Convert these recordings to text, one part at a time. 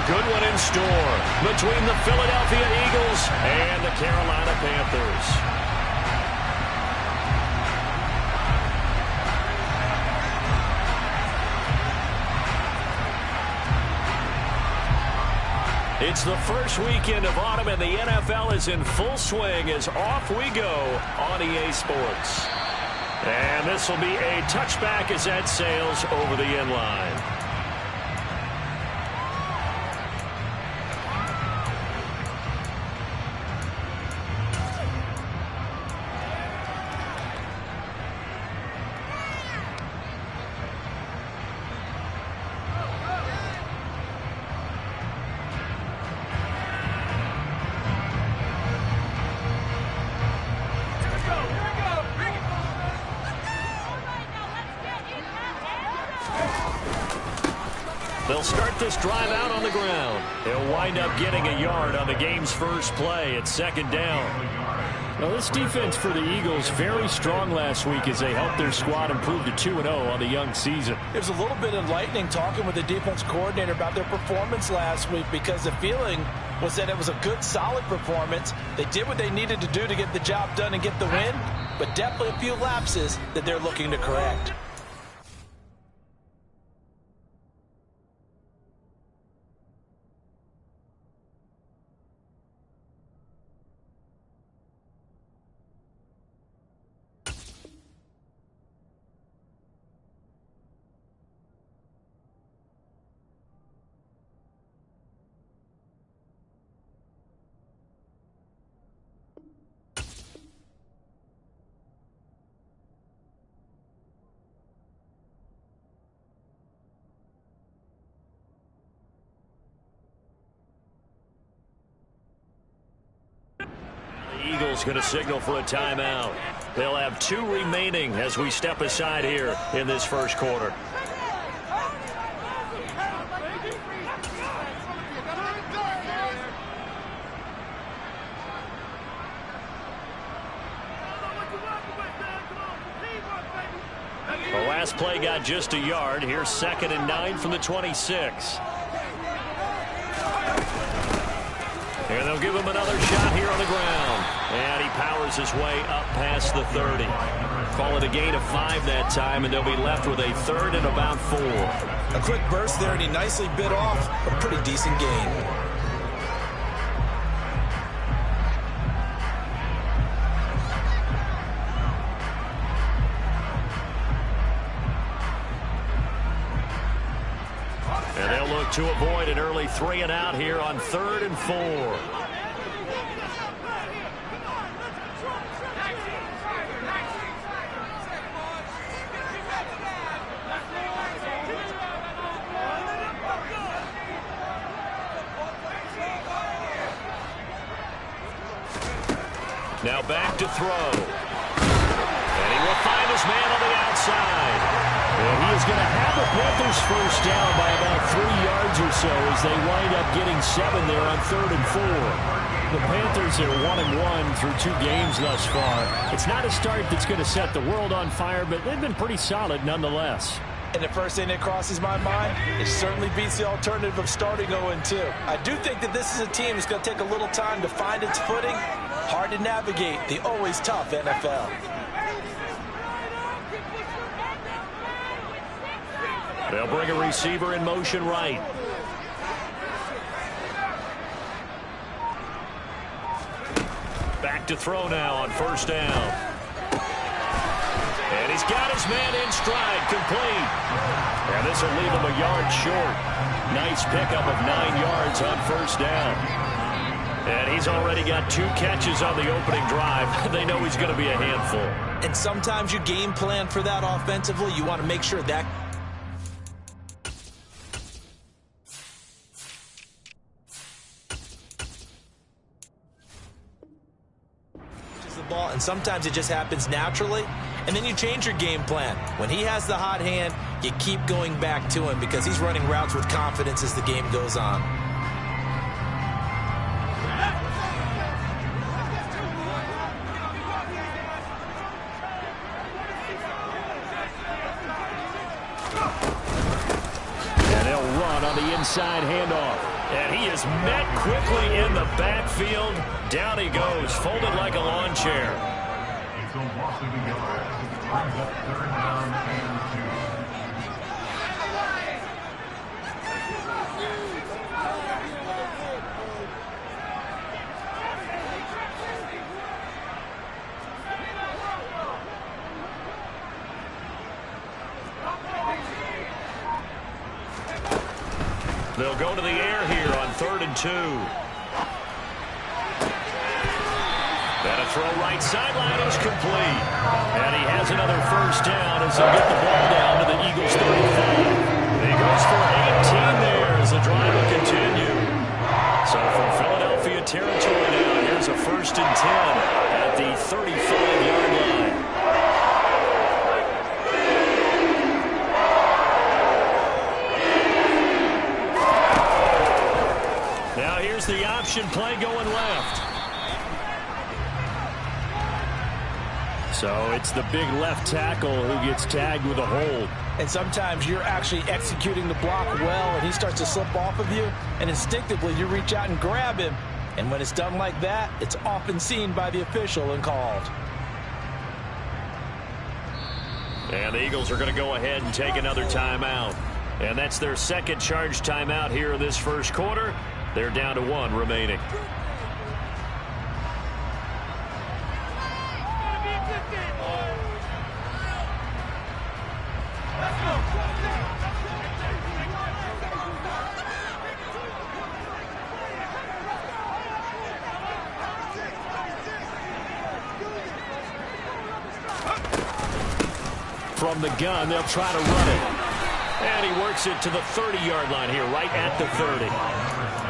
good one in store between the Philadelphia Eagles and the Carolina Panthers. It's the first weekend of autumn, and the NFL is in full swing as off we go on EA Sports. And this will be a touchback as that sails over the end line. They'll start this drive out on the ground. They'll wind up getting a yard on the game's first play at second down. Now, this defense for the Eagles very strong last week as they helped their squad improve to 2-0 on the young season. There's a little bit enlightening talking with the defense coordinator about their performance last week, because the feeling was that it was a good, solid performance. They did what they needed to do to get the job done and get the win, but definitely a few lapses that they're looking to correct. Eagles going to signal for a timeout. They'll have 2 remaining as we step aside here in this first quarter. The last play got just a yard. Here's 2nd and 9 from the 26. And they'll give him another shot here on the ground. And he powers his way up past the 30. Call it a gain of 5 that time, and they'll be left with a 3rd and about 4. A quick burst there, and he nicely bit off a pretty decent gain. And they'll look to avoid an early 3 and out here on 3rd and 4. Now back to throw. And he will find his man on the outside. And he is going to have the Panthers first down by about 3 yards or so as they wind up getting 7 there on 3rd and 4. The Panthers are 1-1 through 2 games thus far. It's not a start that's going to set the world on fire, but they've been pretty solid nonetheless. And the first thing that crosses my mind, it certainly beats the alternative of starting 0-2. I do think that this is a team that's going to take a little time to find its footing. Hard to navigate the always tough NFL. They'll bring a receiver in motion right. Back to throw now on 1st down. And he's got his man in stride, complete. And this will leave him a yard short. Nice pickup of 9 yards on 1st down. And he's already got 2 catches on the opening drive. They know he's going to be a handful. And sometimes you game plan for that offensively. You want to make sure that the ball, and sometimes it just happens naturally, and then you change your game plan. When he has the hot hand, you keep going back to him because he's running routes with confidence as the game goes on. side handoff. And he is met quickly in the backfield. Down he goes, folded like a lawn chair. So Washington brings up 3rd down and 2. They'll go to the air here on 3rd and 2. And a throw right sideline is complete. And he has another first down as they get the ball down to the Eagles' 35. He goes for 18 there as the drive will continue. So from Philadelphia territory now, here's a 1st and 10 at the 35-yard line. Now here's the option play going left. So it's the big left tackle who gets tagged with a hold. And sometimes you're actually executing the block well, and he starts to slip off of you, and instinctively you reach out and grab him. And when it's done like that, it's often seen by the official and called. And the Eagles are going to go ahead and take another timeout. And that's their second charge timeout here in this first quarter. They're down to 1 remaining. From the gun, they'll try to run it. And he works it to the 30-yard line here, right at the 30.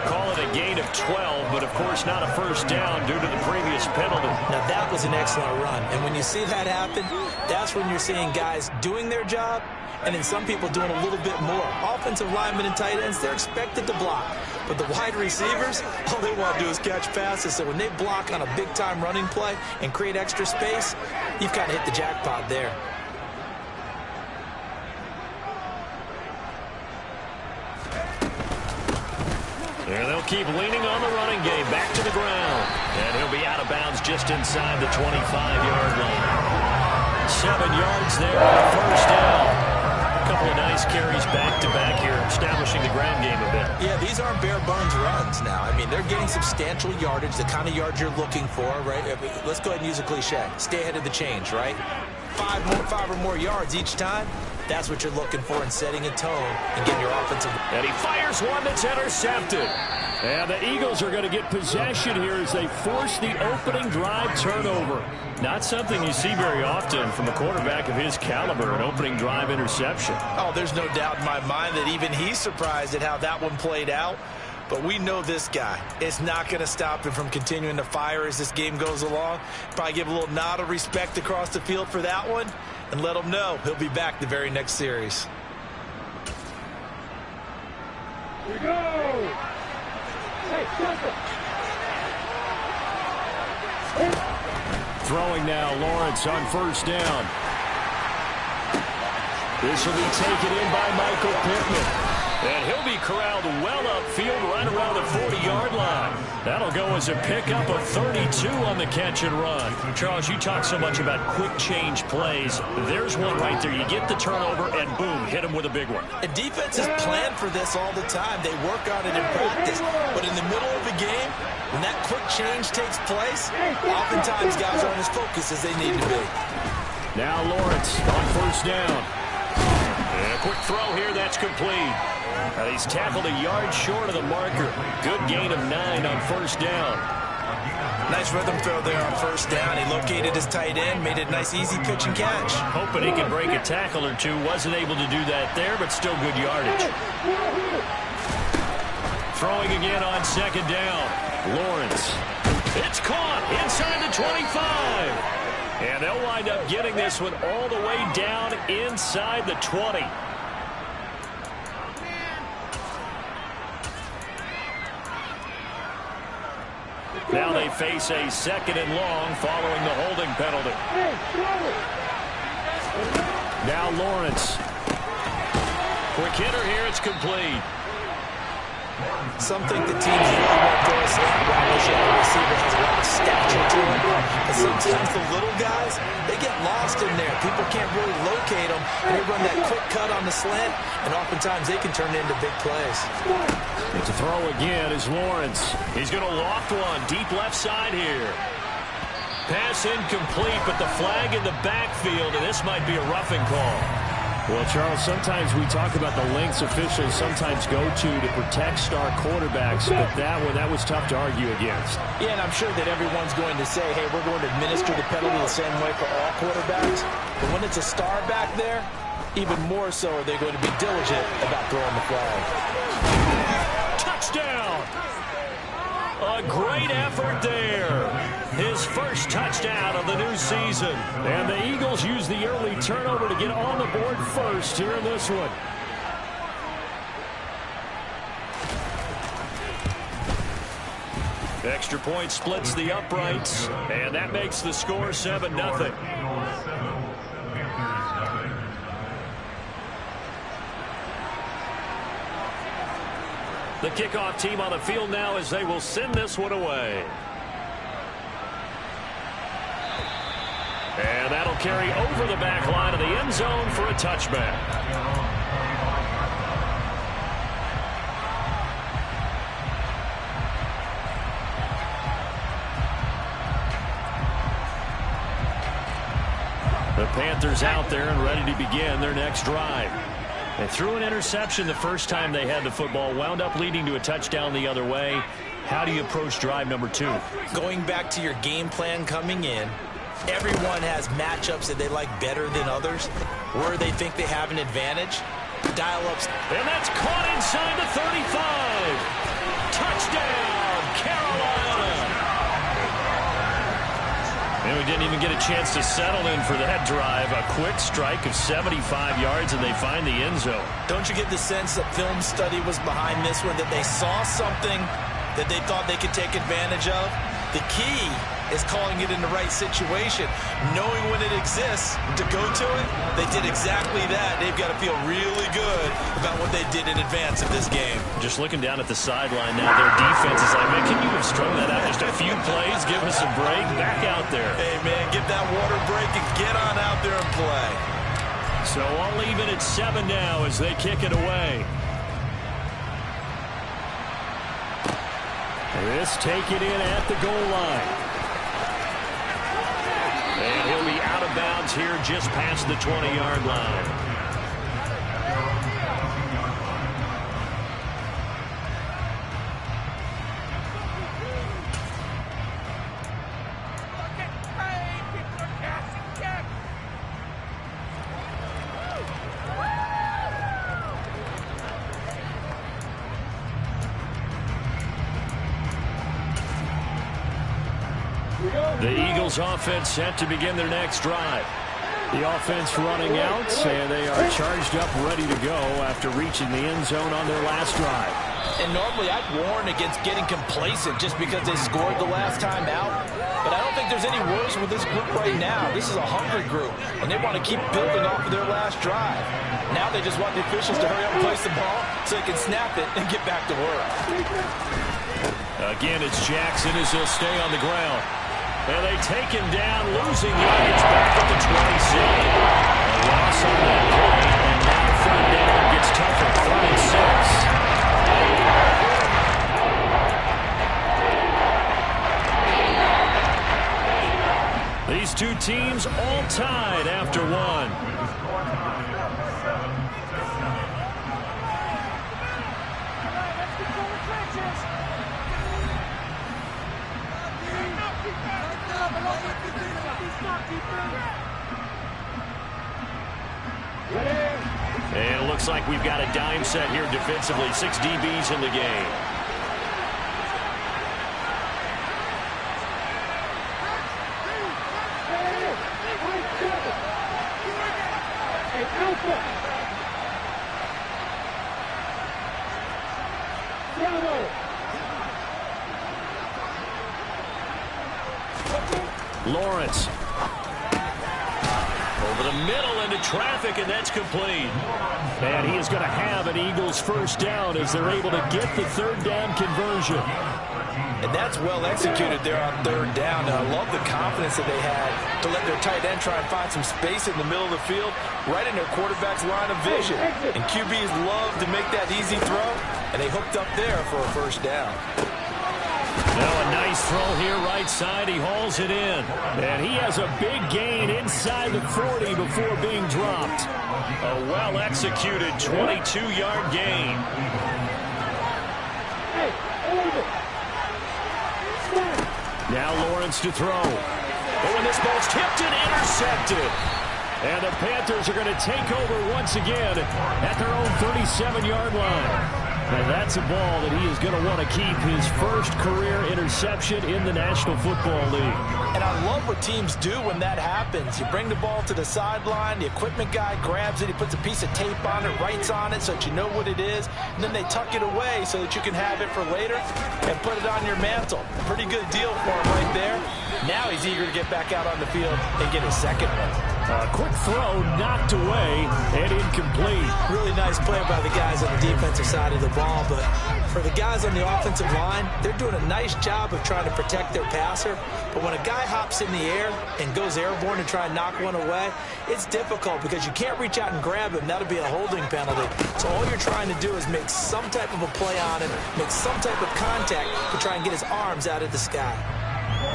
Call it a gain of 12, but of course not a first down due to the previous penalty. Now that was an excellent run, and when you see that happen, that's when you're seeing guys doing their job, and then some people doing a little bit more. Offensive linemen and tight ends, they're expected to block, but the wide receivers, all they want to do is catch passes. So when they block on a big-time running play and create extra space, you've kind of hit the jackpot there. And they'll keep leaning on the running game. Back to the ground. And he'll be out of bounds just inside the 25-yard line. 7 yards there on first down. A couple of nice carries back-to-back here, establishing the ground game a bit. Yeah, these aren't bare-bones runs now. I mean, they're getting substantial yardage, the kind of yards you're looking for, right? Let's go ahead and use a cliche. Stay ahead of the change, right? 5 or more yards each time. That's what you're looking for in setting a tone and getting your offensive. And he fires one that's intercepted. And the Eagles are going to get possession here as they force the opening drive turnover. Not something you see very often from a quarterback of his caliber, an opening drive interception. Oh, there's no doubt in my mind that even he's surprised at how that one played out. But we know this guy. It's not going to stop him from continuing to fire as this game goes along. Probably give a little nod of respect across the field for that one and let him know he'll be back the very next series. Here we go. Throwing now, Lawrence on first down. This will be taken in by Michael Pittman. And he'll be corralled well upfield right around the 40-yard line. That'll go as a pickup of 32 on the catch and run. Charles, you talk so much about quick change plays. There's one right there. You get the turnover and boom, hit him with a big one. And defenses plan for this all the time. They work on it in practice. But in the middle of the game, when that quick change takes place, oftentimes guys aren't as focused as they need to be. Now Lawrence on first down. And a quick throw here, that's complete. And he's tackled a yard short of the marker. Good gain of 9 on first down. Nice rhythm throw there on first down. He located his tight end, made it a nice easy pitch and catch. Hoping he could break a tackle or two. Wasn't able to do that there, but still good yardage. Throwing again on second down. Lawrence. It's caught inside the 25. And they'll wind up getting this one all the way down inside the 20. Now they face a second and long following the holding penalty. Now Lawrence. Quick hitter here, it's complete. Some think the teams really want to throw a slant route unless you have a receiver that has a lot of stature to him. But sometimes the little guys, they get lost in there. People can't really locate them, and they run that quick cut on the slant, and oftentimes they can turn into big plays. And to throw again is Lawrence. He's going to loft one deep left side here. Pass incomplete, but the flag in the backfield, and this might be a roughing call. Well, Charles, sometimes we talk about the lengths officials sometimes go to protect star quarterbacks, but that was tough to argue against. Yeah, and I'm sure that everyone's going to say, hey, we're going to administer the penalty the same way for all quarterbacks. But when it's a star back there, even more so are they going to be diligent about throwing the flag. Touchdown! A great effort there. His first touchdown of the new season. And the Eagles use the early turnover to get on the board first here in this one. Extra point splits the uprights, and that makes the score 7-0. The kickoff team on the field now as they will send this one away. And that'll carry over the back line of the end zone for a touchback. The Panthers out there and ready to begin their next drive. They threw an interception the first time they had the football, wound up leading to a touchdown the other way. How do you approach drive number 2? Going back to your game plan coming in, everyone has matchups that they like better than others, where they think they have an advantage. Dial-ups. And that's caught inside the 35. Touchdown, Carolina. And we didn't even get a chance to settle in for that drive. A quick strike of 75 yards, and they find the end zone. Don't you get the sense that film study was behind this one, that they saw something that they thought they could take advantage of? The key is calling it in the right situation, knowing when it exists to go to it. They did exactly that. They've got to feel really good about what they did in advance of this game. Just looking down at the sideline now, their defense is like, man, can you have strung that out just a few plays? Give us a break. Back out there. Hey, man, give that water break and get on out there and play. So all even at 7 now as they kick it away. This taken in at the goal line. And he'll be out of bounds here just past the 20-yard line. The Eagles offense set to begin their next drive. The offense running out, and they are charged up, ready to go after reaching the end zone on their last drive. And normally I'd warn against getting complacent just because they scored the last time out. But I don't think there's any worse with this group right now. This is a hungry group, and they want to keep building off of their last drive. Now they just want the officials to hurry up and place the ball so they can snap it and get back to work. Again, it's Jackson as he'll stay on the ground. And they take him down, losing yardage back at the 27. A loss on that play, and now third down gets tougher, 3 and 6. These two teams all tied after one. And it looks like we've got a dime set here defensively. 6 DBs in the game. Lawrence. Over Over the middle into traffic, and that's complete. And he is going to have an Eagles first down as they're able to get the third down conversion. And that's well executed there on third down. And I love the confidence that they had to let their tight end try and find some space in the middle of the field, right in their quarterback's line of vision. And QBs love to make that easy throw, and they hooked up there for a first down. Now a nice throw here right side. He hauls it in. And he has a big gain inside the 40 before being dropped. A well-executed 22-yard gain. Now Lawrence to throw. Oh, and this ball's tipped and intercepted. And the Panthers are going to take over once again at their own 37-yard line. And that's a ball that he is going to want to keep his first career interception in the National Football League. And I love what teams do when that happens. You bring the ball to the sideline, the equipment guy grabs it, he puts a piece of tape on it, writes on it so that you know what it is, and then they tuck it away so that you can have it for later and put it on your mantle. Pretty good deal for him right there. Now he's eager to get back out on the field and get his second one. A quick throw knocked away and incomplete. Really nice play by the guys on the defensive side of the ball, but for the guys on the offensive line, they're doing a nice job of trying to protect their passer. But when a guy hops in the air and goes airborne to try and knock one away, it's difficult because you can't reach out and grab him. That'll be a holding penalty. So all you're trying to do is make some type of a play on him, make some type of contact to try and get his arms out of the sky.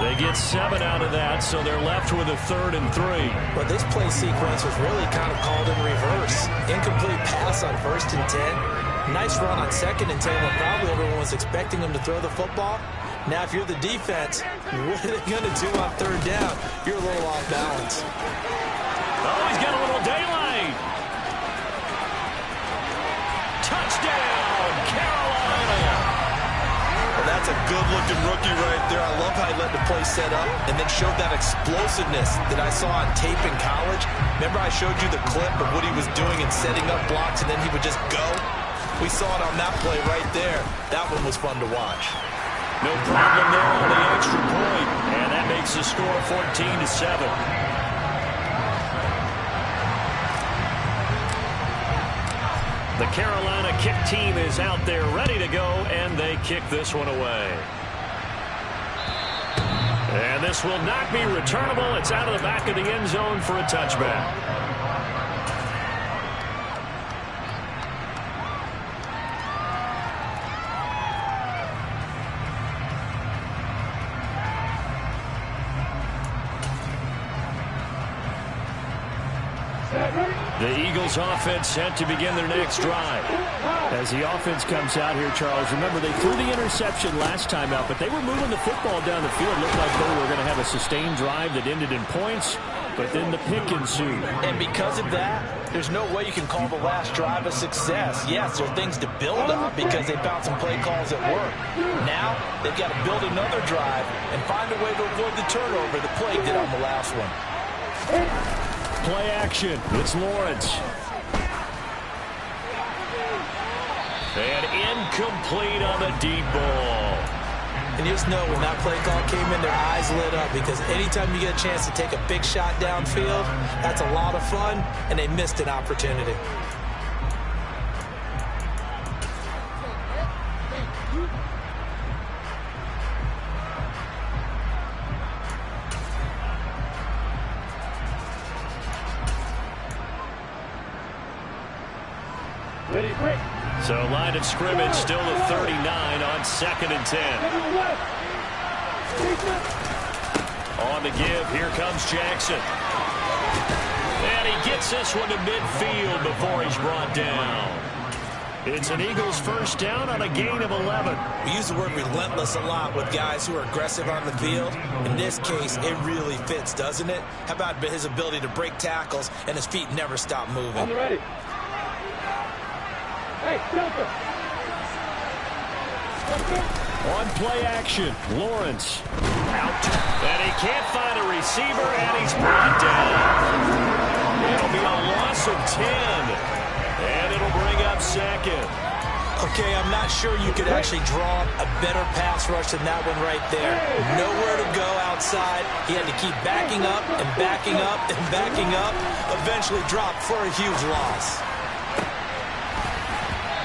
They get 7 out of that, so they're left with a 3rd and 3. But this play sequence was really kind of called in reverse. Incomplete pass on 1st and 10. Nice run on 2nd and 10 when probably everyone was expecting him to throw the football. Now, if you're the defense, what are they going to do on 3rd down? You're a little off balance. Oh, he's got a little daylight. Touchdown, Carolina! Well, that's a good-looking rookie right there. I love how he let the play set up and then showed that explosiveness that I saw on tape in college. Remember I showed you the clip of what he was doing and setting up blocks, and then he would just go? We saw it on that play right there. That one was fun to watch. No problem there on the extra point, and that makes the score 14-7. The Carolina kick team is out there ready to go, and they kick this one away. And this will not be returnable. It's out of the back of the end zone for a touchback. The Eagles offense set to begin their next drive. As the offense comes out here, Charles, remember they threw the interception last time out, but they were moving the football down the field. Looked like they were going to have a sustained drive that ended in points, but then the pick ensued. And because of that, there's no way you can call the last drive a success. Yes, there are things to build on because they found some play calls that work. Now, they've got to build another drive and find a way to avoid the turnover the play did on the last one. Play action. It's Lawrence. And incomplete on the deep ball. And you just know when that play call came in, their eyes lit up because anytime you get a chance to take a big shot downfield, that's a lot of fun, and they missed an opportunity. So line of scrimmage still the 39 on 2nd and 10. On the give, here comes Jackson. And he gets this one to midfield before he's brought down. It's an Eagles first down on a gain of 11. We use the word relentless a lot with guys who are aggressive on the field. In this case, it really fits, doesn't it? How about his ability to break tackles and his feet never stop moving? On the ready. Hey, Delta. On play action, Lawrence. Out. And he can't find a receiver, and he's brought down. It'll be a loss of 10. And it'll bring up 2nd. Okay, I'm not sure you could actually draw a better pass rush than that one right there. Nowhere to go outside. He had to keep backing up and backing up and backing up. Eventually dropped for a huge loss.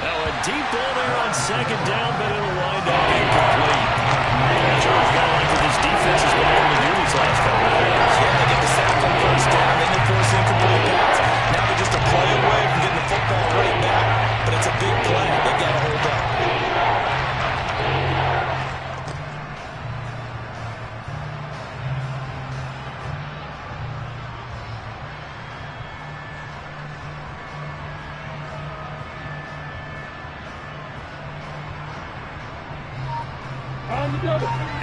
Now a deep ball there on second down, but it'll wind up incomplete. John's got to like what this defense has been able to do these last couple of games. Yeah, they get the sack on first down, then they force incomplete pass. Now they're just a play away from getting the football right back. But it's a big play. They've got to hold up.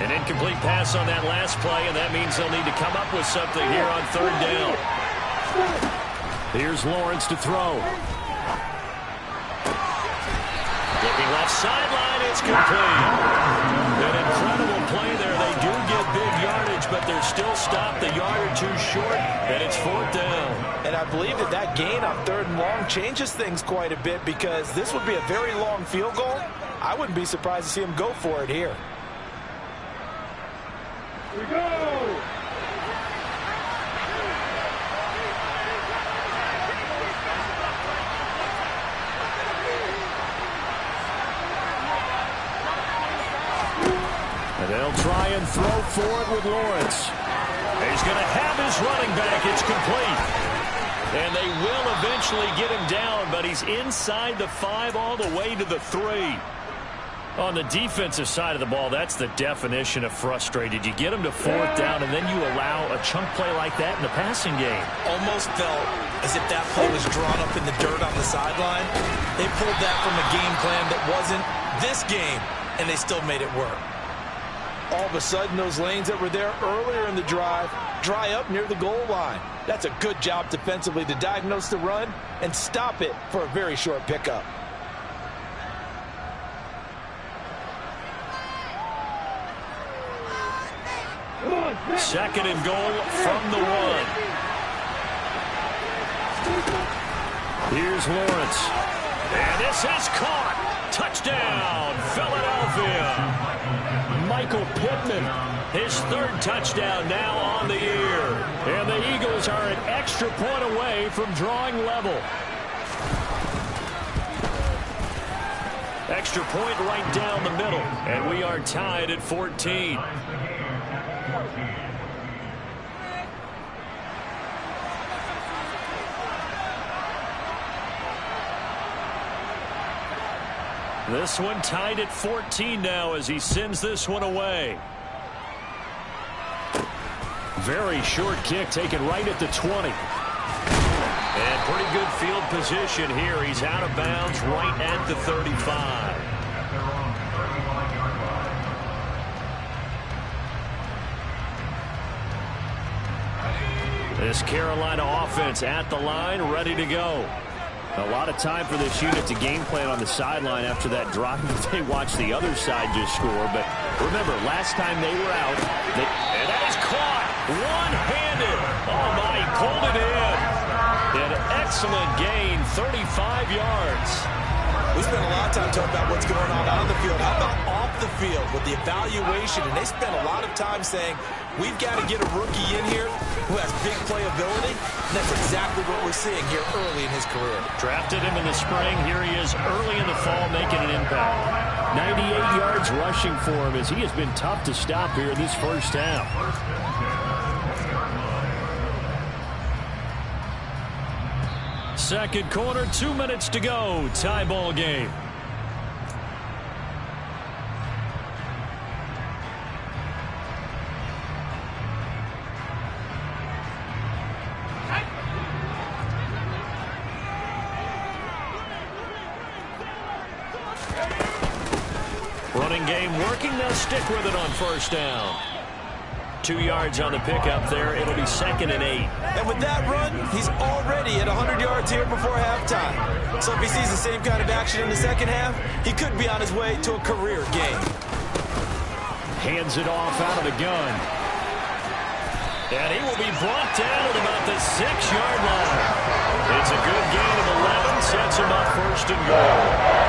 An incomplete pass on that last play, and that means they'll need to come up with something here on third down. Here's Lawrence to throw. Looking left sideline, it's complete. An incredible play there. They do get big yardage, but they're still stopped a yard or two short, and it's fourth down. And I believe that gain on third and long changes things quite a bit because this would be a very long field goal. I wouldn't be surprised to see him go for it here. We go! And they'll try and throw for it with Lawrence. He's going to have his running back. It's complete. And they will eventually get him down, but he's inside the 5 all the way to the 3. On the defensive side of the ball, that's the definition of frustrated. You get them to fourth down, and then you allow a chunk play like that in the passing game. Almost felt as if that play was drawn up in the dirt on the sideline. They pulled that from a game plan that wasn't this game, and they still made it work. All of a sudden, those lanes that were there earlier in the drive dry up near the goal line. That's a good job defensively to diagnose the run and stop it for a very short pickup. Second and goal from the 1. Here's Lawrence. And this is caught. Touchdown, Philadelphia. Michael Pittman. His third touchdown now on the year. And the Eagles are an extra point away from drawing level. Extra point right down the middle. And we are tied at 14. This one tied at 14 now as he sends this one away. Very short kick taken right at the 20. And pretty good field position here. He's out of bounds right at the 35. This Carolina offense at the line, ready to go. A lot of time for this unit to game plan on the sideline after that drive. They watched the other side just score. But remember, last time they were out. And that is caught. One-handed. Oh, my, he pulled it in. An excellent gain, 35 yards. We spent a lot of time talking about what's going on the field. How about off the field with the evaluation? And they spent a lot of time saying, we've got to get a rookie in here who has big playability. And that's exactly what we're seeing here early in his career. Drafted him in the spring. Here he is early in the fall making an impact. 98 yards rushing for him as he has been tough to stop here in this first half. Second quarter, 2 minutes to go. Tie ball game. Running game working. They'll stick with it on first down. 2 yards on the pickup there. It'll be 2nd and 8. And with that run, he's already at 100 yards here before halftime. So if he sees the same kind of action in the second half, he could be on his way to a career game. Hands it off out of the gun. And he will be brought down at about the 6-yard line. It's a good gain of 11, sets him up first and goal.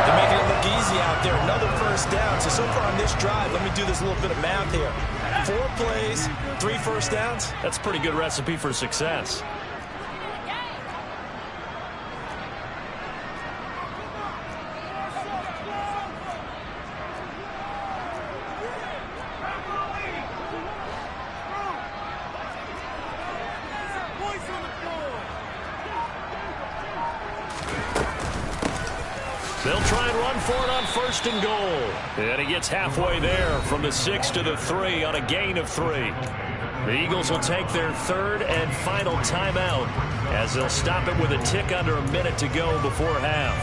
They're making it look easy out there. Another first down. So far on this drive, let me do this little bit of math here. 4 plays, 3 first downs. That's a pretty good recipe for success. They'll try and run for it on first and goal. And he gets halfway there from the 6 to the 3 on a gain of 3. The Eagles will take their third and final timeout as they'll stop it with a tick under a minute to go before half.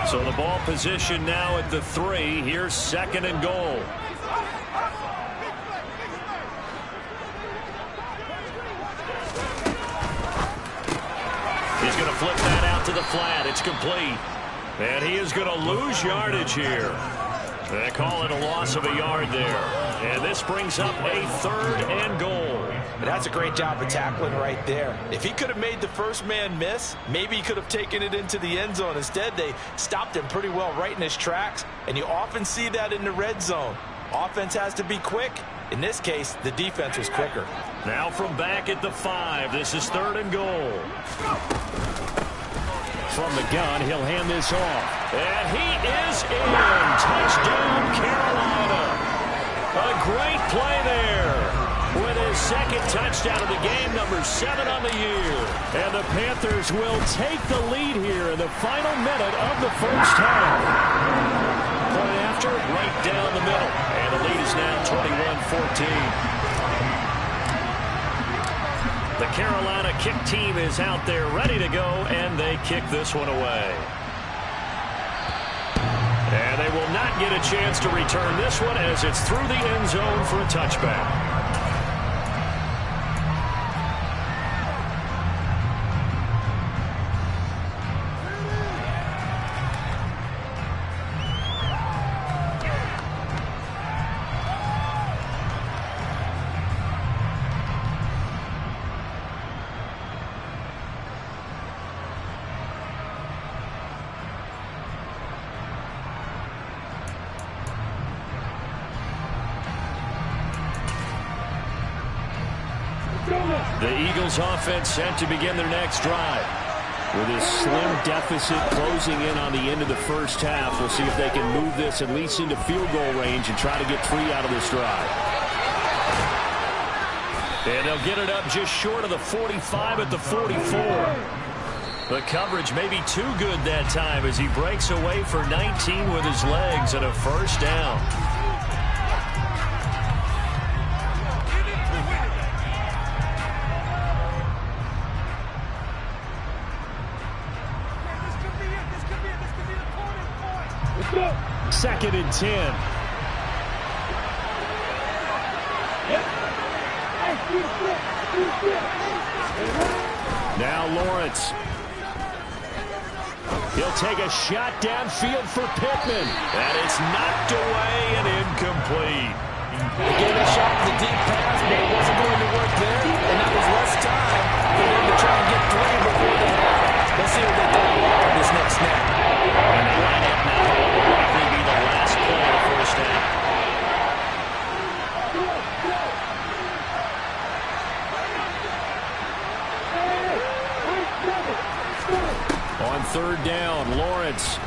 So the ball position now at the 3. Here's second and goal. He's going to flip that out to the flat. It's complete. And he is going to lose yardage here. They call it a loss of a yard there. And this brings up a third and goal. And that's a great job of tackling right there. If he could have made the first man miss, maybe he could have taken it into the end zone. Instead, they stopped him pretty well right in his tracks. And you often see that in the red zone. Offense has to be quick. In this case, the defense was quicker. Now from back at the 5, this is third and goal. From the gun, he'll hand this off. And he is in. Touchdown, Carolina. A great play there. With his second touchdown of the game, number 7 on the year. And the Panthers will take the lead here in the final minute of the first half. Point after, right down the middle. And the lead is now 21-14. The Carolina kick team is out there ready to go, and they kick this one away. And they will not get a chance to return this one as it's through the end zone for a touchback. The Eagles offense set to begin their next drive. With this slim deficit closing in on the end of the first half, we'll see if they can move this at least into field goal range and try to get 3 out of this drive. And they'll get it up just short of the 45 at the 44. The coverage may be too good that time as he breaks away for 19 with his legs and a first down. Second and 10. Now Lawrence. He'll take a shot downfield for Pittman. And it's knocked away and incomplete. They gave it a shot at the deep pass, but it wasn't going to work there. And that was less time for them to try and get 3 before the half. Let's see what they do on this next snap. And they line up now. What will likely be the last play of the first half. On third down, Lawrence.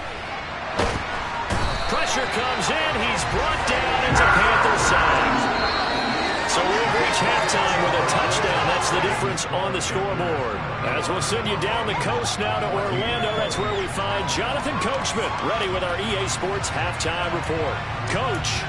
Pressure comes in. He's brought down into Panther side. So we'll reach halftime with a touchdown. That's the difference on the scoreboard. As we'll send you down the coast now to Orlando, that's where we find Jonathan Coachman, ready with our EA Sports halftime report. Coach.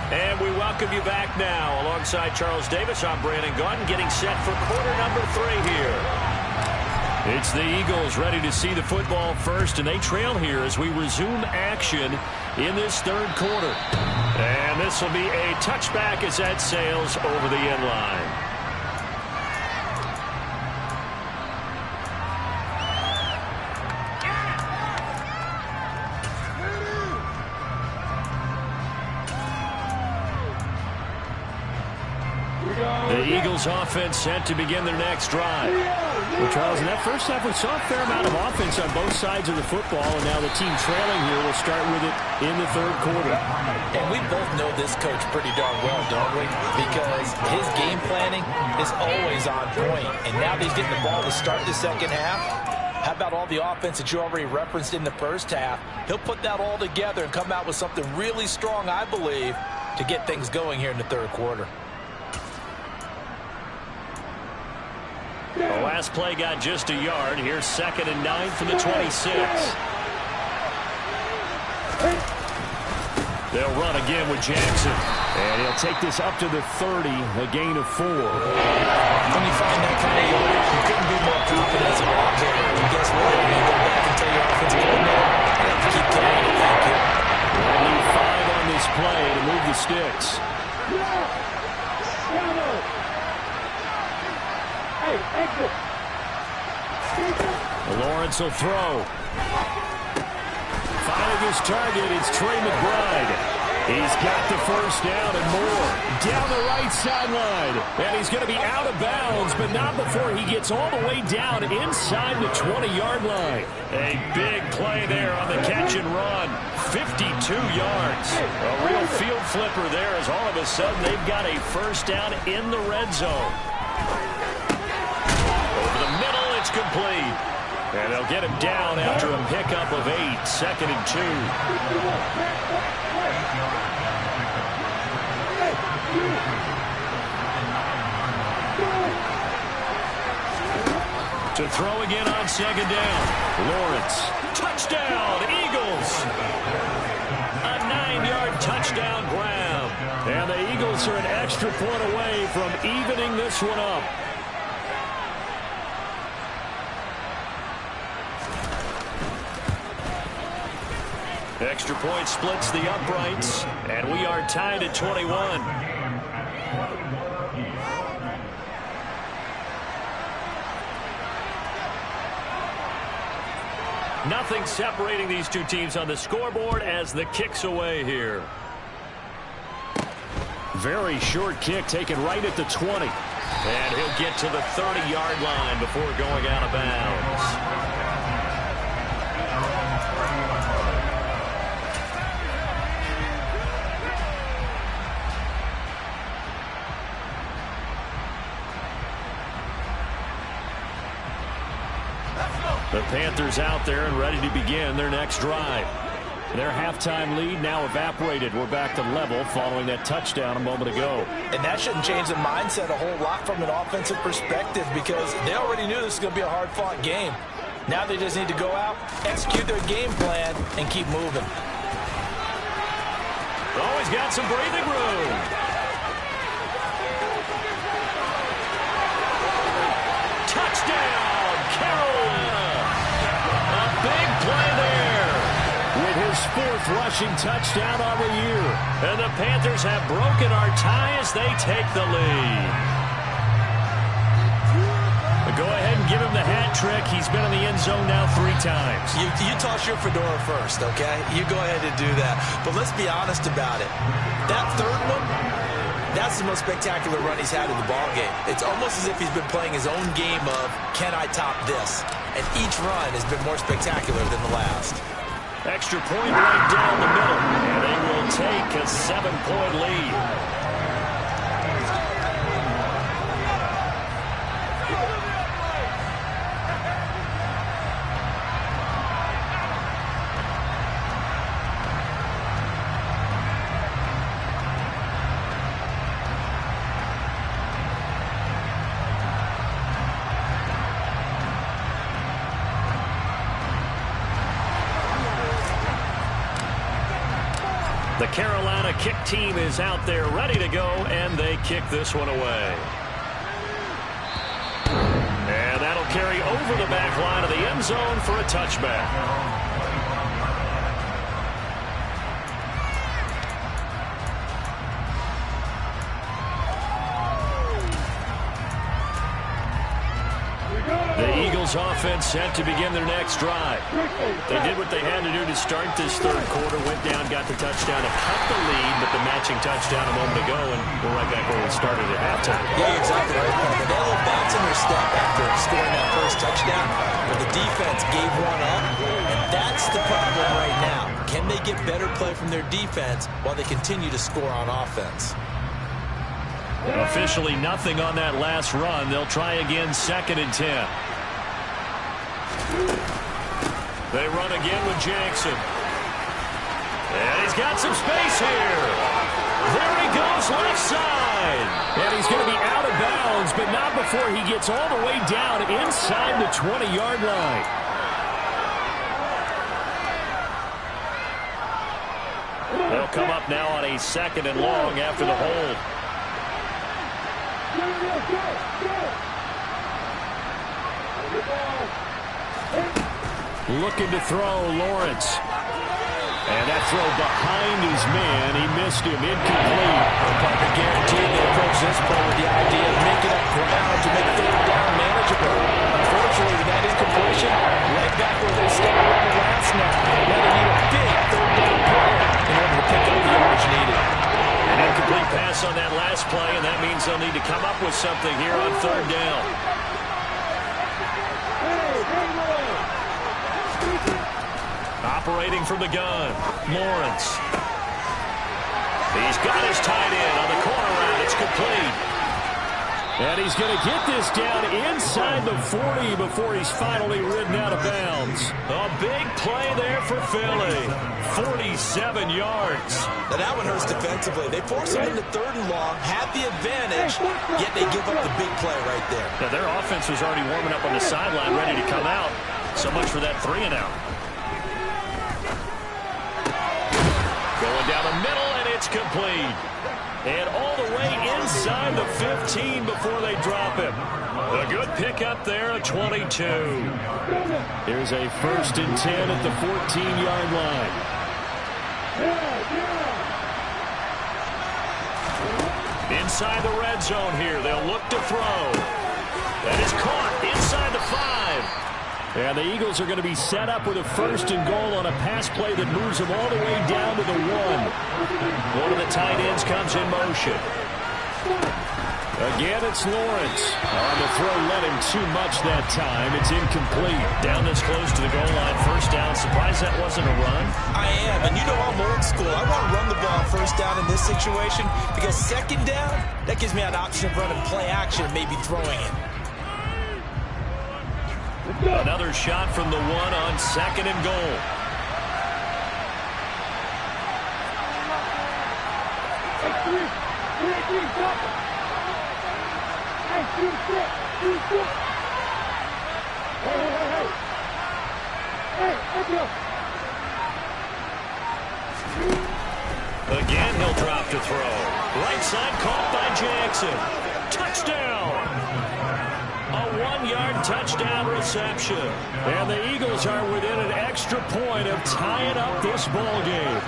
And we welcome you back now. Alongside Charles Davis, I'm Brandon Gaudin, getting set for quarter number 3 here. It's the Eagles ready to see the football first, and they trail here as we resume action in this third quarter. And this will be a touchback as that sails over the end line. The Eagles offense set to begin their next drive. Well, Charles, in that first half, we saw a fair amount of offense on both sides of the football, and now the team trailing here will start with it in the third quarter. And we both know this coach pretty darn well, don't we? Because his game planning is always on point. And now that he's getting the ball to start the second half, how about all the offense that you already referenced in the first half? He'll put that all together and come out with something really strong, I believe, to get things going here in the third quarter. The last play got just a yard. Here's 2nd and 9 from the 26. They'll run again with Jackson. And he'll take this up to the 30, a gain of 4. When you find that kind of yardage, you couldn't be more confident as a ball carrier. And guess what? You're going to go back and tell your offensive coordinator, keep carrying it, thank you. Only 5 on this play to move the sticks. Lawrence will throw. Finding his target, it's Trey McBride. He's got the first down and more. Down the right sideline. And he's going to be out of bounds, but not before he gets all the way down inside the 20-yard line. A big play there on the catch and run. 52 yards. A real field flipper there as all of a sudden they've got a first down in the red zone. Over the middle, it's complete. And they'll get him down after a pickup of 8. 2nd and 2. To throw again on 2nd down. Lawrence. Touchdown, Eagles. A 9-yard touchdown grab. And the Eagles are an extra point away from evening this one up. Extra point splits the uprights, and we are tied at 21. Nothing separating these two teams on the scoreboard as the kick's away here. Very short kick taken right at the 20. And he'll get to the 30-yard line before going out of bounds. The Panthers out there and ready to begin their next drive. Their halftime lead now evaporated. We're back to level following that touchdown a moment ago. And that shouldn't change the mindset a whole lot from an offensive perspective because they already knew this was going to be a hard-fought game. Now they just need to go out, execute their game plan, and keep moving. Always got some breathing room. Touchdown, Carolina. A big play there. With his 4th rushing touchdown on the year. And the Panthers have broken our tie as they take the lead. Go ahead and give him the hat trick. He's been in the end zone now 3 times. You toss your fedora first, okay? You go ahead and do that. But let's be honest about it. That third one, that's the most spectacular run he's had in the ballgame. It's almost as if he's been playing his own game of, can I top this? And each run has been more spectacular than the last. Extra point right down the middle. And they will take a 7-point lead. The Carolina kick team is out there ready to go, and they kick this one away. And that'll He'll carry over the back line of the end zone for a touchback. The Eagles offense set to begin their next drive. They did what they had to do to start this third quarter, went down, got the touchdown to cut the lead, but the matching touchdown a moment ago, and we're right back where we started at halftime. Yeah, exactly right. They had a little bounce in their step after scoring that first touchdown, but the defense gave one up, and that's the problem right now. Can they get better play from their defense while they continue to score on offense? Officially nothing on that last run. They'll try again, 2nd and 10. They run again with Jackson. And he's got some space here. There he goes, left side. And he's going to be out of bounds, but not before he gets all the way down inside the 20-yard line. They'll come up now on a 2nd and long after the hold. Looking to throw, Lawrence. And that throw behind his man. He missed him. Incomplete. Parker guaranteed they approach this play with the idea of making up ground to make third down manageable. Unfortunately, with that incompletion, right back where they started on the last snap. Now they need a big third down play in order to pick up the yardage needed. An incomplete pass on that last play, and that means they'll need to come up with something here on third down. Operating from the gun, Lawrence. He's got his tight end on the corner route. It's complete. And he's going to get this down inside the 40 before he's finally ridden out of bounds. A big play there for Philly. 47 yards. Now that one hurts defensively. They force him into 3rd and long, have the advantage, yet they give up the big play right there. Now their offense was already warming up on the sideline, ready to come out. So much for that 3 and out. Going down the middle, and it's complete. And all the way inside the 15 before they drop him. A good pickup there, a 22. Here's a 1st and 10 at the 14-yard line. Inside the red zone here, they'll look to throw. That is caught inside the 5. And the Eagles are going to be set up with a 1st and goal on a pass play that moves them all the way down to the 1. One of the tight ends comes in motion. Again, it's Lawrence. On the throw, let him too much that time. It's incomplete. Down this close to the goal line, 1st down. Surprised that wasn't a run? I am, and you know I'm old school. I want to run the ball 1st down in this situation because 2nd down, that gives me an option of running play action and maybe throwing it. Another shot from the 1 on 2nd and goal. Again, he'll drop to throw. Right side caught by Jackson. Touchdown! A 1-yard touchdown reception. And the Eagles are within an extra point of tying up this ball game.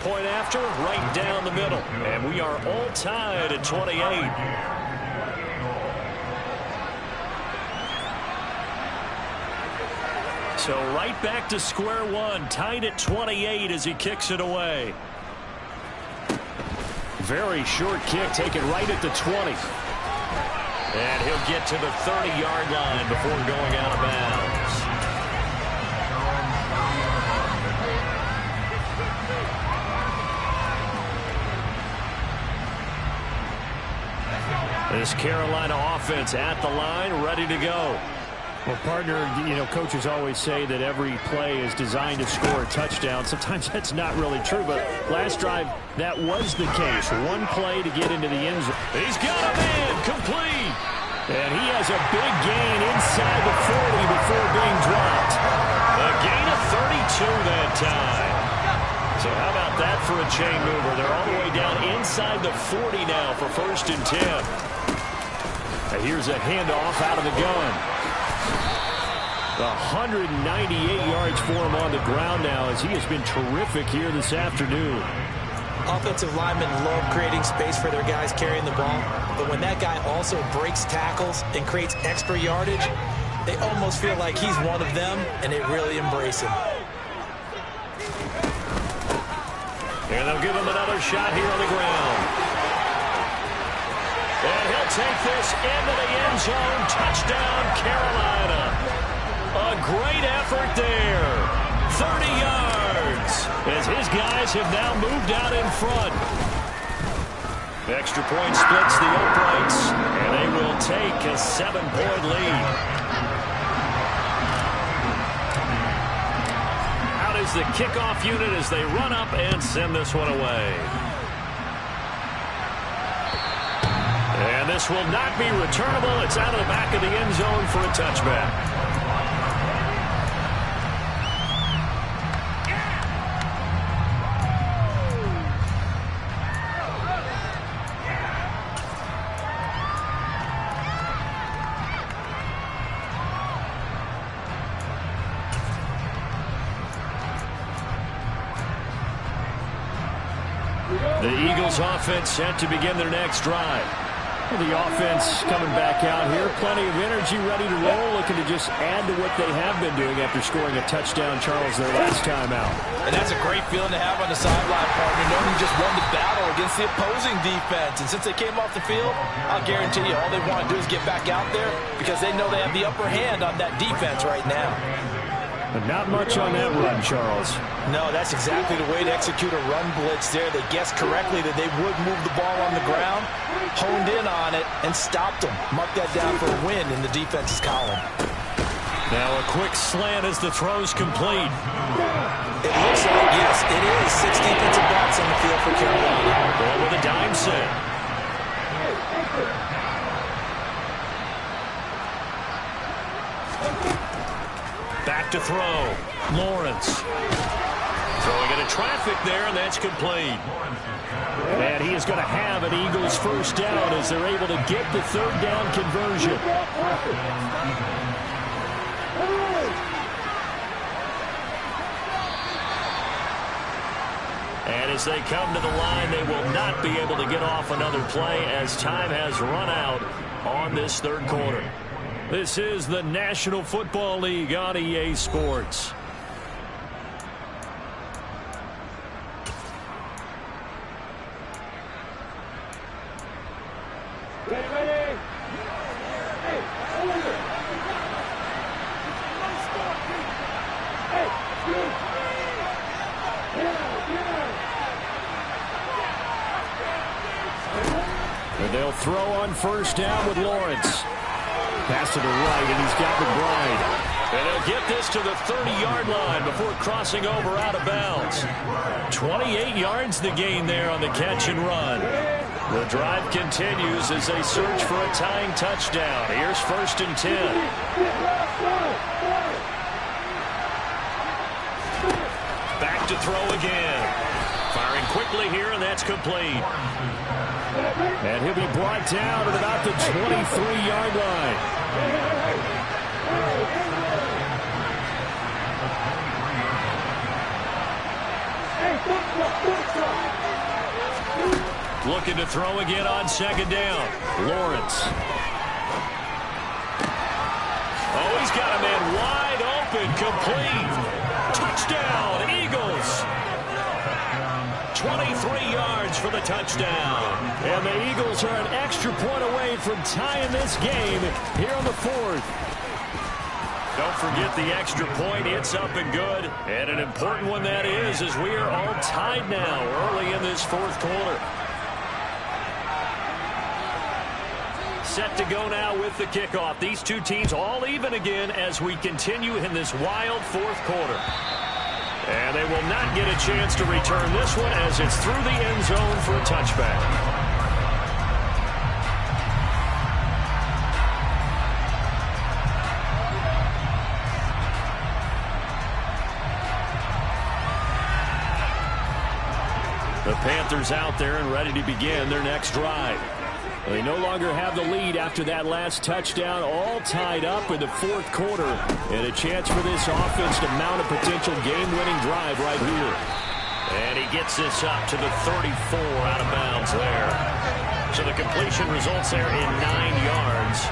Point after, right down the middle. And we are all tied at 28. So right back to square one, tied at 28 as he kicks it away. Very short kick, taken right at the 20. And he'll get to the 30-yard line before going out of bounds. This Carolina offense at the line, ready to go. Well, partner, coaches always say that every play is designed to score a touchdown. Sometimes that's not really true, but last drive, that was the case. One play to get into the end zone. He's got a man, complete. And he has a big gain inside the 40 before being dropped. A gain of 32 that time. So So how about that for a chain mover? They're all the way down inside the 40 now for 1st and 10. And here's a handoff out of the gun. 198 yards for him on the ground now as he has been terrific here this afternoon. Offensive linemen love creating space for their guys carrying the ball, but when that guy also breaks tackles and creates extra yardage, they almost feel like he's one of them, and they really embrace him. And they'll give him another shot here on the ground. And he'll take this into the end zone. Touchdown, Carolina. A great effort there. 30 yards as his guys have now moved out in front. Extra point splits the uprights, and they will take a 7-point lead. Out is the kickoff unit as they run up and send this one away. And this will not be returnable. It's out of the back of the end zone for a touchback. The Eagles offense set to begin their next drive. The offense coming back out here. Plenty of energy, ready to roll, looking to just add to what they have been doing after scoring a touchdown, Charles, their last time out. And that's a great feeling to have on the sideline, partner, knowing you just won the battle against the opposing defense. And since they came off the field, I'll guarantee you all they want to do is get back out there because they know they have the upper hand on that defense right now. But not much on that run, Charles. No, that's exactly the way to execute a run blitz there. They guessed correctly that they would move the ball on the ground, honed in on it, and stopped them. Mark that down for a win in the defense's column. Now a quick slant as the throw's complete. It looks like, yes, it is. 6 defensive backs on the field for Carolina. Ball with a dime set. Back to throw. Lawrence. Throwing into traffic there, and that's complete. And he is going to have an Eagles first down as they're able to get the 3rd down conversion. And as they come to the line, they will not be able to get off another play as time has run out on this 3rd quarter. This is the National Football League on EA Sports. Ready. Hey, hold it. Hey, good. And they'll throw on first down with Lawrence. Pass to the right, and he's got McBride. And he'll get this to the 30-yard line before crossing over out of bounds. 28 yards the gain there on the catch and run. The drive continues as they search for a tying touchdown. Here's 1st and 10. Back to throw again. Firing quickly here, and that's complete. And he'll be brought down at about the 23-yard line. Looking to throw again on 2nd down. Lawrence. Oh, he's got a man wide open, complete. Touchdown, Eagles. 23 yards for the touchdown. And the Eagles are an extra point away from tying this game here on the 4th. Don't forget the extra point. It's up and good. And an important one that is, as we are all tied now early in this 4th quarter. Set to go now with the kickoff. These two teams all even again as we continue in this wild 4th quarter. And they will not get a chance to return this one as it's through the end zone for a touchback. The Panthers out there and ready to begin their next drive. They no longer have the lead after that last touchdown, all tied up in the fourth quarter. And a chance for this offense to mount a potential game-winning drive right here. And he gets this up to the 34 out of bounds there. So the completion results there in 9 yards.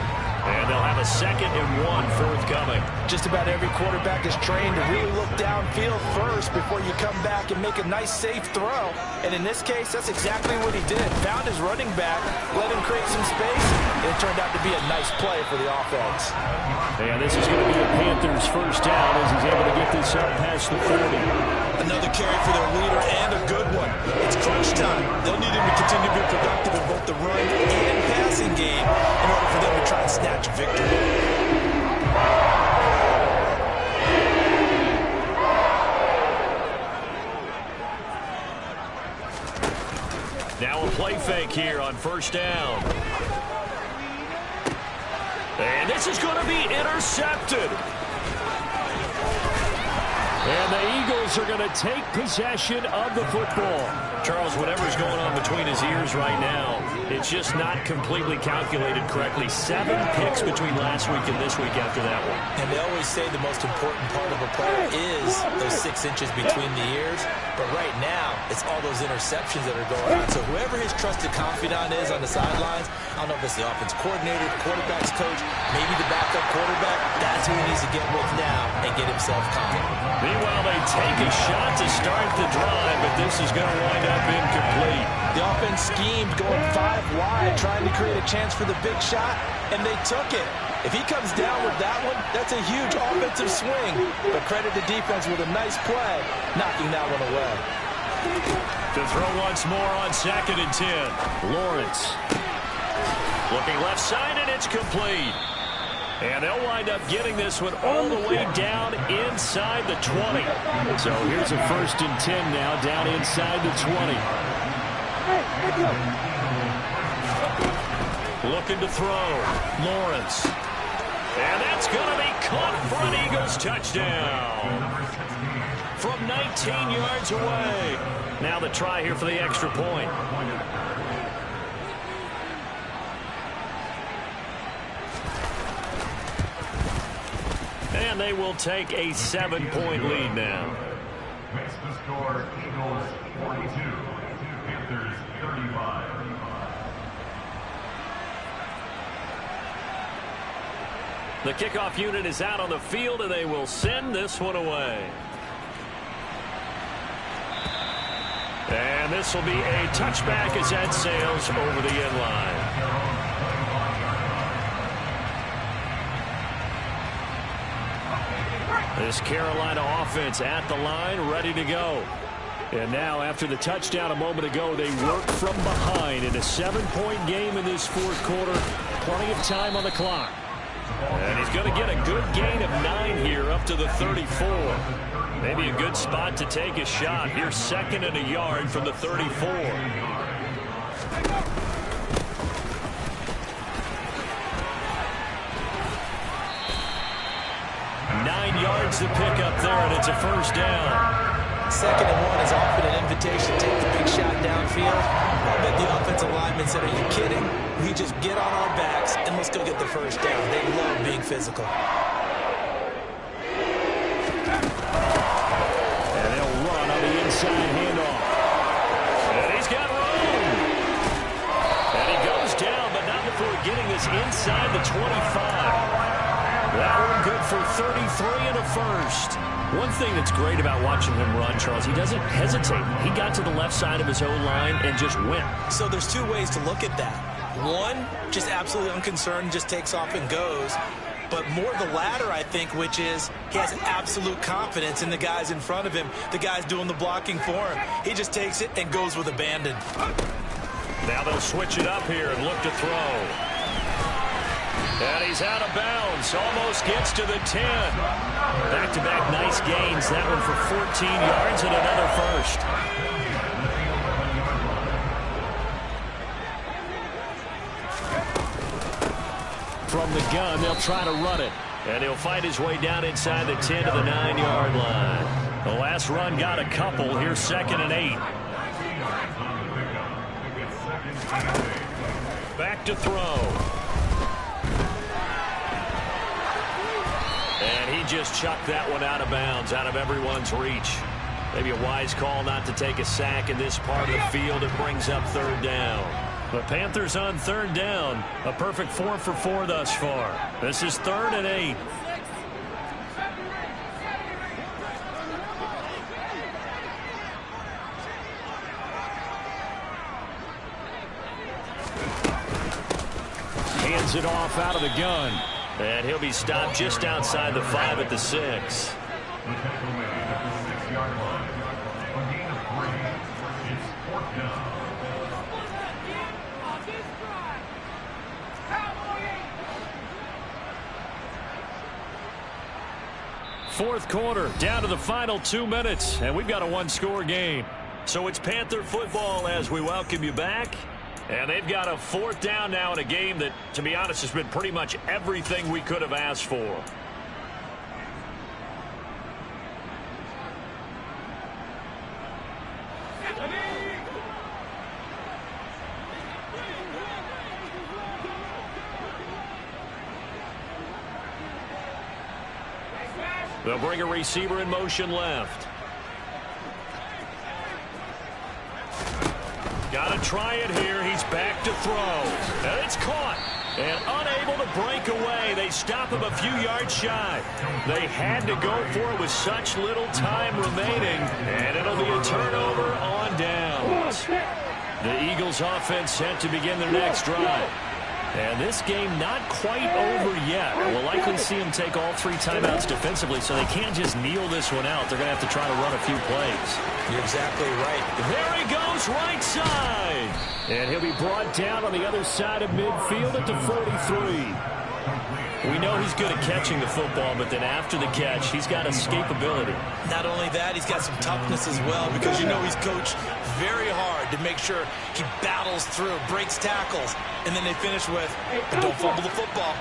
And they'll have a 2nd and 1 forthcoming. Just about every quarterback is trained to really look downfield first before you come back and make a nice, safe throw. And in this case, that's exactly what he did. Found his running back, let him create some space, and it turned out to be a nice play for the offense. And this is going to be the Panthers' first down as he's able to get this up past the 40. Another carry for their leader and a good one. It's crunch time. They'll need him to continue to be productive in both the run and passing game in order for them to try and snatch a victory. Now a play fake here on first down. And this is going to be intercepted. And the Eagles are going to take possession of the football. Charles, whatever's going on between his ears right now, it's just not completely calculated correctly. 7 picks between last week and this week after that one. And they always say the most important part of a player is those 6 inches between the ears. But right now, it's all those interceptions that are going on. So whoever his trusted confidant is on the sidelines, I don't know if it's the offense coordinator, the quarterback's coach, maybe the backup quarterback, that's who he needs to get with now and get himself calm. Meanwhile, they take a shot to start the drive, but this is going to wind up incomplete. The offense schemed going 5 wide, trying to create a chance for the big shot, and they took it. If he comes down with that one, that's a huge offensive swing. But credit the defense with a nice play, knocking that one away. To throw once more on 2nd and 10. Lawrence. Looking left side, and it's complete. And they'll wind up getting this one all the way down inside the 20. So here's a 1st and 10 now, down inside the 20. Looking to throw. Lawrence. And that's going to be caught for an Eagles touchdown. From 19 yards away. Now the try here for the extra point. And they will take a 7-point lead now. Makes the score Eagles 42, Panthers 35. The kickoff unit is out on the field, and they will send this one away. And this will be a touchback as that sails over the end line. This Carolina offense at the line, ready to go. And now, after the touchdown a moment ago, they work from behind in a 7-point game in this fourth quarter. Plenty of time on the clock. And he's going to get a good gain of 9 here up to the 34. Maybe a good spot to take a shot. Here's 2nd and a yard from the 34. 9 yards to pick up there, and it's a first down. 2nd and 1 is often an invitation to take the big shot downfield. I bet the offensive lineman said, are you kidding? We just get on our backs and let's go get the first down. They love being physical. And they'll run on the inside handoff. And he's got room. And he goes down, but not before getting this inside the 25. That one good for 33 and a first. One thing that's great about watching him run, Charles, he doesn't hesitate. He got to the left side of his own line and just went. So there's 2 ways to look at that. One, just absolutely unconcerned, just takes off and goes. But more the latter, I think, which is he has absolute confidence in the guys in front of him, the guys doing the blocking for him. He just takes it and goes with abandon. Now they'll switch it up here and look to throw. And he's out of bounds. Almost gets to the 10. Back-to-back nice gains. That one for 14 yards and another first. From the gun, they'll try to run it. And he'll fight his way down inside the 10 to the 9-yard line. The last run got a couple. Here's 2nd and 8. Back to throw. And he just chucked that one out of bounds, out of everyone's reach. Maybe a wise call not to take a sack in this part of the field. It brings up third down. The Panthers on third down. A perfect 4 for 4 thus far. This is 3rd and 8. Hands it off out of the gun. And he'll be stopped just outside the 5 at the 6. The tackle made at the 6-yard line. A gain of 3. It's 4th down. Fourth quarter, down to the final 2 minutes, and we've got a one-score game. So it's Panther football as we welcome you back. And they've got a 4th down now in a game that, to be honest, has been pretty much everything we could have asked for. They'll bring a receiver in motion left. Got to try it here. He's back to throw. And it's caught. And unable to break away. They stop him a few yards shy. They had to go for it with such little time remaining. And it'll be a turnover on downs. The Eagles offense set to begin their next drive. And this game not quite over yet. We'll likely see him take all 3 timeouts defensively, so they can't just kneel this one out. They're going to have to try to run a few plays. You're exactly right. There he goes, right side. And he'll be brought down on the other side of midfield at the 43. We know he's good at catching the football, but then after the catch, he's got escapability. Not only that, he's got some toughness as well, because you know he's coached very hard to make sure he battles through, breaks tackles, and then they finish with, and don't fumble the football.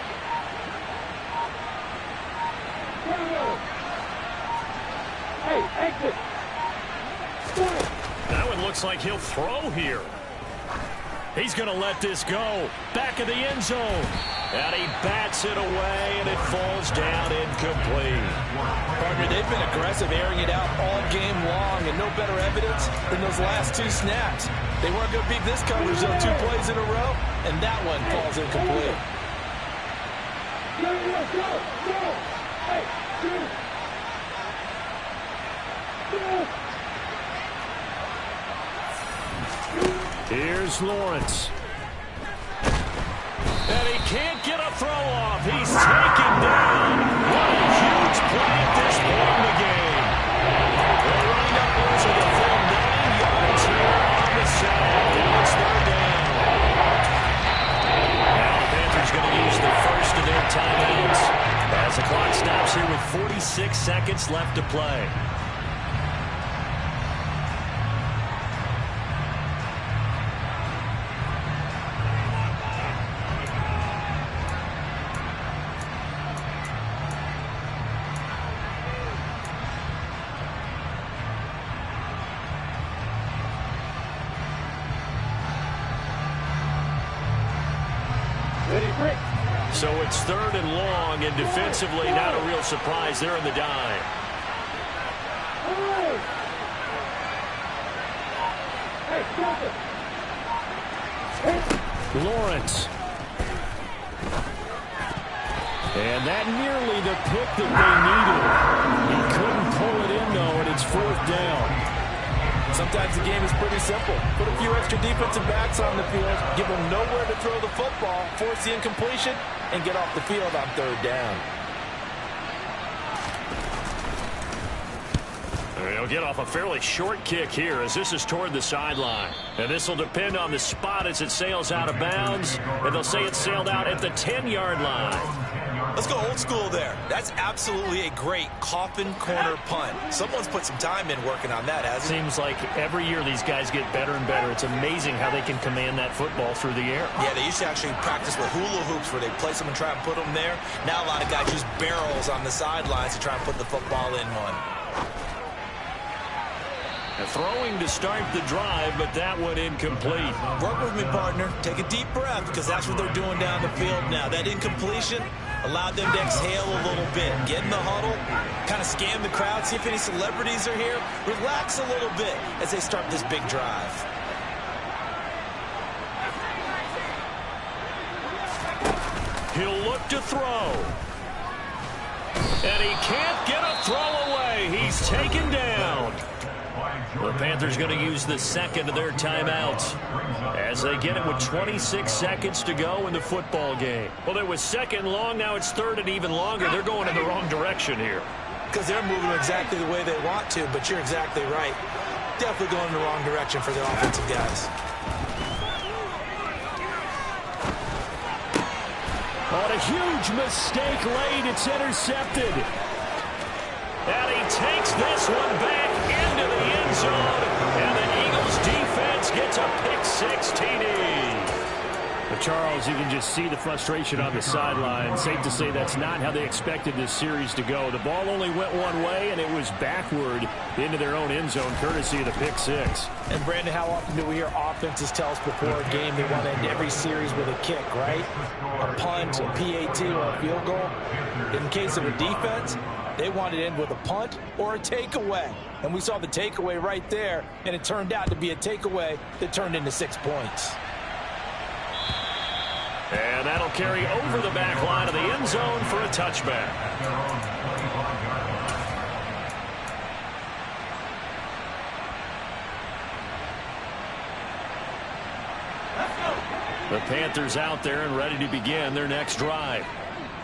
Hey, exit. That one looks like he'll throw here. He's going to let this go. Back of the end zone. And he bats it away, and it falls down incomplete. Partner, they've been aggressive, airing it out all game long, and no better evidence than those last 2 snaps. They weren't going to beat this coverage, though, 2 plays in a row, and that one falls incomplete. Go. Hey, Here's Lawrence. And he can't get a throw off. He's taken down. What a huge play at this point in the game. They're running upwards of the full 9 yards here on the side. Now it's 3rd down. Now the Panthers going to use the first of their timeouts as the clock stops here with 46 seconds left to play. So it's 3rd and long, and defensively not a real surprise there in the dime. Lawrence. And that nearly the pick that they needed. He couldn't pull it in, though, and it's 4th down. Sometimes the game is pretty simple. Put a few extra defensive backs on the field, give them nowhere to throw the football, force the incompletion, and get off the field on 3rd down. He'll get off a fairly short kick here as this is toward the sideline. And this will depend on the spot as it sails out of bounds. And they'll say it sailed out at the 10-yard line. Let's go old school there. That's absolutely a great coffin corner punt. Someone's put some time in working on that, hasn't it? Seems like every year these guys get better and better. It's amazing how they can command that football through the air. Yeah, they used to actually practice with hula hoops where they place them and try and put them there. Now a lot of guys use barrels on the sidelines to try and put the football in one. And throwing to start the drive, but that one incomplete. Work with me, partner. Take a deep breath, because that's what they're doing down the field now. That incompletion allowed them to exhale a little bit. Get in the huddle, kind of scan the crowd, see if any celebrities are here. Relax a little bit as they start this big drive. He'll look to throw. And he can't get a throw away. He's taken down. The Panthers going to use the second of their timeouts as they get it with 26 seconds to go in the football game. Well, it was second long. Now it's third and even longer. They're going in the wrong direction here. Because they're moving exactly the way they want to, but you're exactly right. Definitely going in the wrong direction for the offensive guys. On a huge mistake late, it's intercepted. And he takes this one back into the end zone. And the Eagles defense gets a pick-6 TD. But Charles, you can just see the frustration on the sideline. Safe to say that's not how they expected this series to go. The ball only went one way, and it was backward into their own end zone, courtesy of the pick-6. And, Brandon, how often do we hear offenses tell us before a game they want to end every series with a kick, right? A punt, a PAT, or a field goal. In case of a defense, they wanted to end with a punt or a takeaway. And we saw the takeaway right there, and it turned out to be a takeaway that turned into 6 points. And that'll carry over the back line of the end zone for a touchback. The Panthers out there and ready to begin their next drive.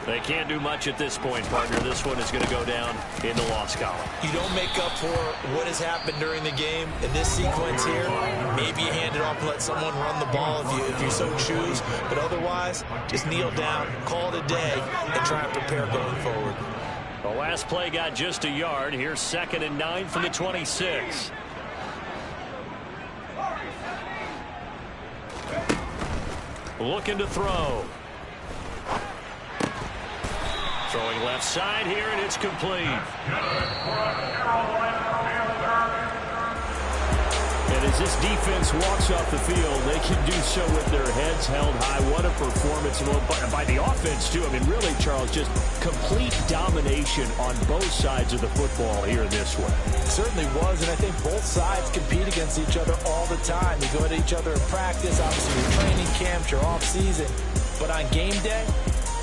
They can't do much at this point, partner. This one is going to go down in the loss column. You don't make up for what has happened during the game in this sequence here. Maybe you hand it off and let someone run the ball if you so choose. But otherwise, just kneel down, call it a day, and try and prepare going forward. The last play got just a yard. Here's 2nd and 9 from the 26. Looking to throw. Throwing left side here, and it's complete. And as this defense walks off the field, they can do so with their heads held high. What a performance by the offense, too. I mean, really, Charles, just complete domination on both sides of the football here this one. It certainly was, and I think both sides compete against each other all the time. You go at each other in practice, obviously your training camps, your off-season. But on game day,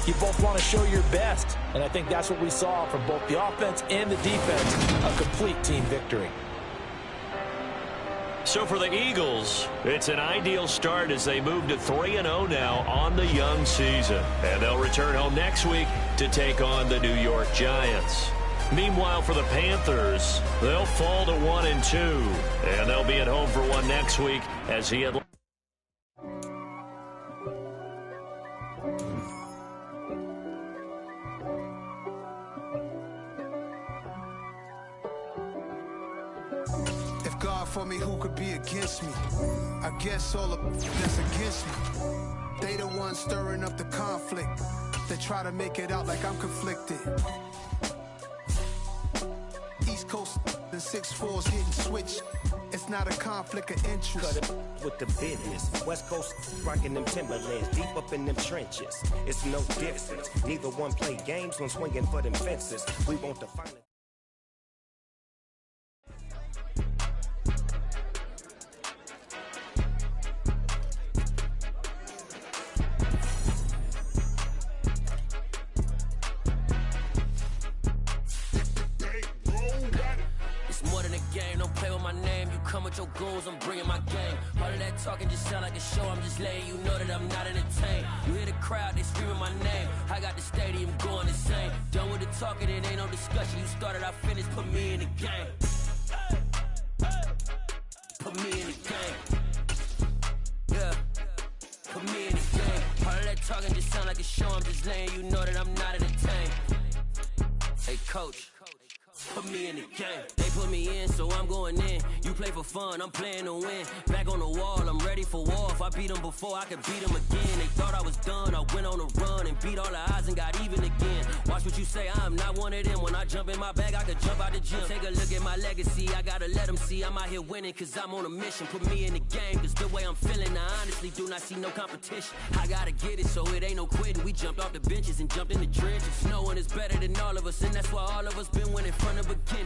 you both want to show your best. And I think that's what we saw from both the offense and the defense, a complete team victory. So for the Eagles, it's an ideal start as they move to 3-0 now on the young season. And they'll return home next week to take on the New York Giants. Meanwhile, for the Panthers, they'll fall to 1-2. And they'll be at home for one next week as he had... For me, who could be against me? I guess all of that's against me. They the ones stirring up the conflict. They try to make it out like I'm conflicted. East Coast and 6'4's getting switched. It's not a conflict of interest. Cut it with the business. West Coast rocking them Timberlands, deep up in them trenches. It's no difference. Neither one play games when swinging for them fences. We want to find it. Your goals, I'm bringing my game. All of that talking just sound like a show. I'm just letting you know that I'm not entertained. You hear the crowd, they screaming my name. I got the stadium going insane. Done with the talking, it ain't no discussion. You started, I finished, put me in the game. Put me in the game. Yeah. Put me in the game. All of that talking just sound like a show. I'm just letting you know that I'm not entertained. Hey, coach. Put me in the game. They put me in, so I'm going in. You play for fun, I'm playing to win. Back on the wall, I'm ready for war. If I beat them before, I could beat them again. They thought I was done, I went on a run and beat all the odds and got even again. Watch what what you say, I'm not one of them. When I jump in my bag, I could jump out the gym. Take a look at my legacy, I gotta let them see I'm out here winning, cause I'm on a mission. Put me in the game, cause the way I'm feeling, I honestly do not see no competition. I gotta get it, so it ain't no quitting. We jumped off the benches and jumped in the trenches. No one is better than all of us, and that's why all of us been winning from the beginning.